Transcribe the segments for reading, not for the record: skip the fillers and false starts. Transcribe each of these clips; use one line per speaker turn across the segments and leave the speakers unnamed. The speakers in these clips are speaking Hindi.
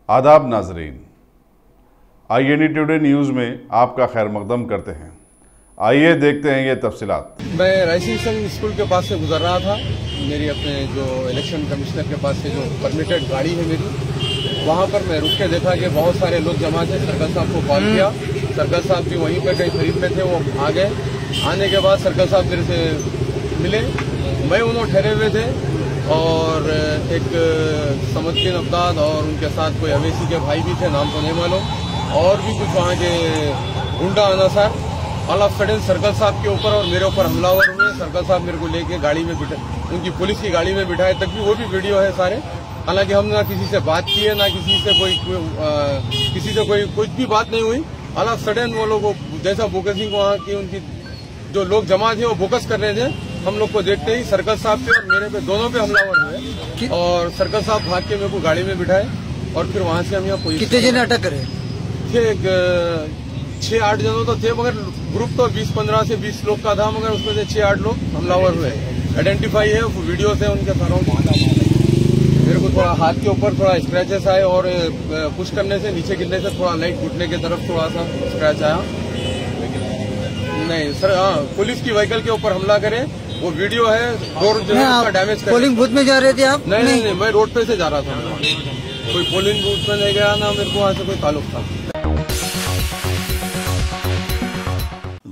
आदाब नाजरीन, INE टुडे न्यूज़ में आपका खैर मकदम करते हैं। आइए देखते हैं ये तफसीलात।
मैं रायसिंह संघ स्कूल के पास से गुजर रहा था। मेरी अपने जो इलेक्शन कमिश्नर के पास से जो परमिटेड गाड़ी है मेरी, वहाँ पर मैं रुक के देखा कि बहुत सारे लोग जमा थे। सर्कल साहब को कॉल किया, सर्कल साहब भी वहीं पर कहीं खरीद में थे, वो आ गए। आने के बाद सर्कल साहब मेरे से मिले, मैं उन्होंने ठहरे हुए थे और एक समझतीन अब्दाद और उनके साथ कोई अवेसी के भाई भी थे, नाम तो नहीं मालूम, और भी कुछ वहाँ के गुंडा अनासार ऑल ऑफ सडन सर्कल साहब के ऊपर और मेरे ऊपर हमलावर हुए। सर्कल साहब मेरे को लेके गाड़ी में बिठा, उनकी पुलिस की गाड़ी में बिठाए, तक भी वो भी वीडियो है सारे। हालांकि हम ना किसी से बात की है, ना किसी से कोई कुछ भी बात नहीं हुई। ऑल ऑफ सडन वो लोग जैसा बोकसिंग वहाँ की उनकी जो लोग जमा थे वो बोकस कर रहे थे, हम लोग को देखते ही सर्कल साहब पे और मेरे पे दोनों पे हमलावर हुए और सर्कल साहब भाग के मेरे को गाड़ी में बिठाए और फिर वहाँ से हम यहाँ पुलिस।
कितने जने अटक करे
थे? 6-8 जनों तो थे, मगर ग्रुप तो 15 से 20 लोग का था, मगर उसमें से 6-8 लोग हमलावर हुए। आइडेंटिफाई है, वीडियो है उनके सारों। मेरे को थोड़ा हाथ के ऊपर थोड़ा स्क्रैचेस आए और पुश करने से नीचे गिरने से थोड़ा लाइट घुटने की तरफ थोड़ा सा स्क्रैच आया। नहीं सर, हाँ, पुलिस की व्हीकल के ऊपर हमला करे, वो वीडियो है। डोर जो है उसका डैमेज कर।
पोलिंग बूथ में जा रहे थे आप?
नहीं, मैं रोड पे से जा रहा था। कोई पोलिंग बूथ में नहीं गया ना, मेरे को वहाँ से कोई ताल्लुक था।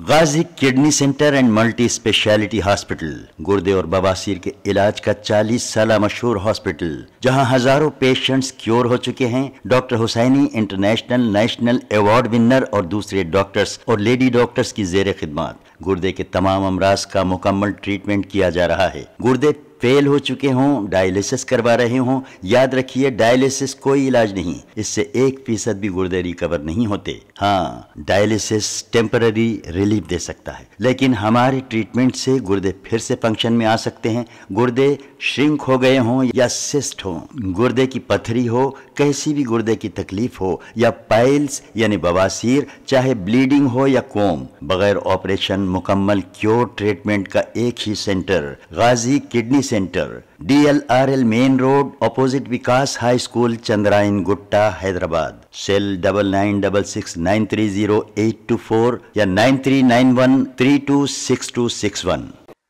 Ghazi kidney centre and multi speciality hospital, गुर्दे और बवासीर के इलाज का 40 साल मशहूर हॉस्पिटल, जहां हजारों पेशेंट्स क्योर हो चुके हैं। Doctor Husaini international national award winner और दूसरे डॉक्टर्स और लेडी डॉक्टर्स की जेर खिदमत गुर्दे के तमाम अमराज का मुकम्मल ट्रीटमेंट किया जा रहा है। गुर्दे फेल हो चुके हों, डायलिसिस करवा रहे हों, याद रखिए डायलिसिस कोई इलाज नहीं, इससे 1% भी गुर्दे रिकवर नहीं होते। हाँ, डायलिसिस टेम्पररी रिलीफ दे सकता है, लेकिन हमारे ट्रीटमेंट से गुर्दे फिर से फंक्शन में आ सकते हैं। गुर्दे श्रिंक हो गए हों या सिस्ट हो, गुर्दे की पथरी हो, कैसी भी गुर्दे की तकलीफ हो, या पाइल्स यानी बवासीर, चाहे ब्लीडिंग हो या कोम, बगैर ऑपरेशन मुकम्मल क्योर ट्रीटमेंट का एक ही centre, Ghazi kidney centre, DLRL main road, opposite Vikas high school, Chandrayan Gutta, Hyderabad. Cell 9966930824 या 9391326261।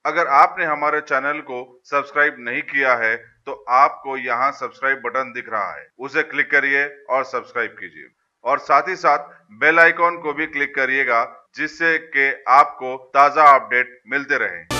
अगर आपने हमारे चैनल को सब्सक्राइब नहीं किया है तो आपको यहाँ सब्सक्राइब बटन दिख रहा है, उसे क्लिक करिए और सब्सक्राइब कीजिए, और साथ ही साथ बेल आइकॉन को भी क्लिक करिएगा, जिससे कि आपको ताज़ा अपडेट मिलते रहे।